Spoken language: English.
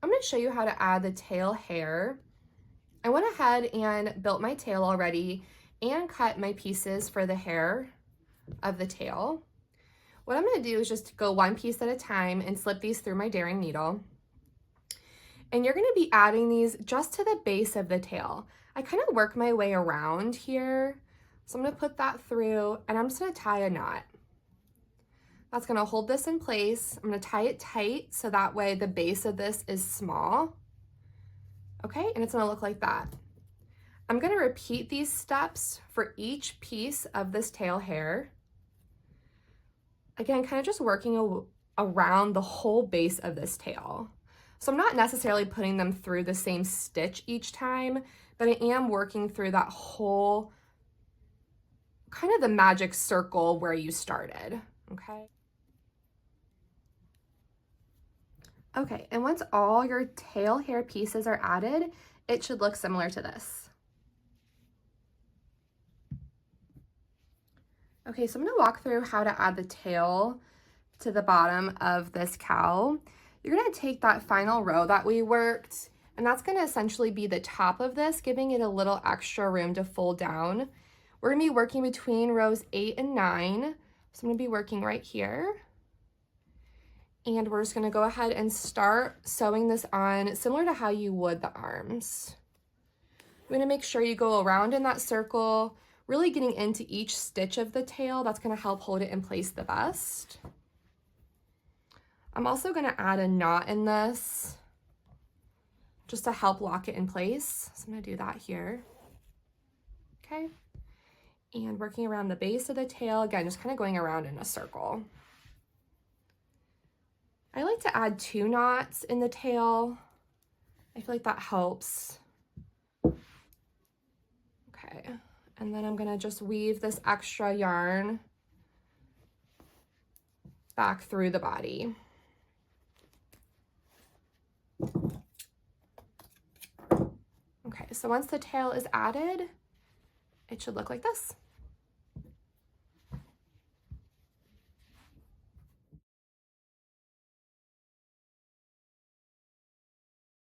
I'm going to show you how to add the tail hair. I went ahead and built my tail already and cut my pieces for the hair of the tail. What I'm going to do is just go one piece at a time and slip these through my daring needle. And you're going to be adding these just to the base of the tail. I kind of work my way around here. So I'm going to put that through and I'm just going to tie a knot. That's going to hold this in place. I'm going to tie it tight so that way the base of this is small. Okay, and it's going to look like that. I'm going to repeat these steps for each piece of this tail hair. Again, kind of just working around the whole base of this tail. So I'm not necessarily putting them through the same stitch each time, but I am working through that whole kind of the magic circle where you started, okay? Okay, and once all your tail hair pieces are added, it should look similar to this. Okay, so I'm gonna walk through how to add the tail to the bottom of this cow. You're gonna take that final row that we worked, and that's gonna essentially be the top of this, giving it a little extra room to fold down. We're gonna be working between rows 8 and 9. So I'm gonna be working right here. And we're just gonna go ahead and start sewing this on similar to how you would the arms. You're gonna make sure you go around in that circle, really getting into each stitch of the tail. That's gonna help hold it in place the best. I'm also gonna add a knot in this just to help lock it in place. So I'm gonna do that here, okay? And working around the base of the tail, again, just kind of going around in a circle. I like to add 2 knots in the tail. I feel like that helps. Okay, and then I'm gonna just weave this extra yarn back through the body. Okay, so once the tail is added, it should look like this.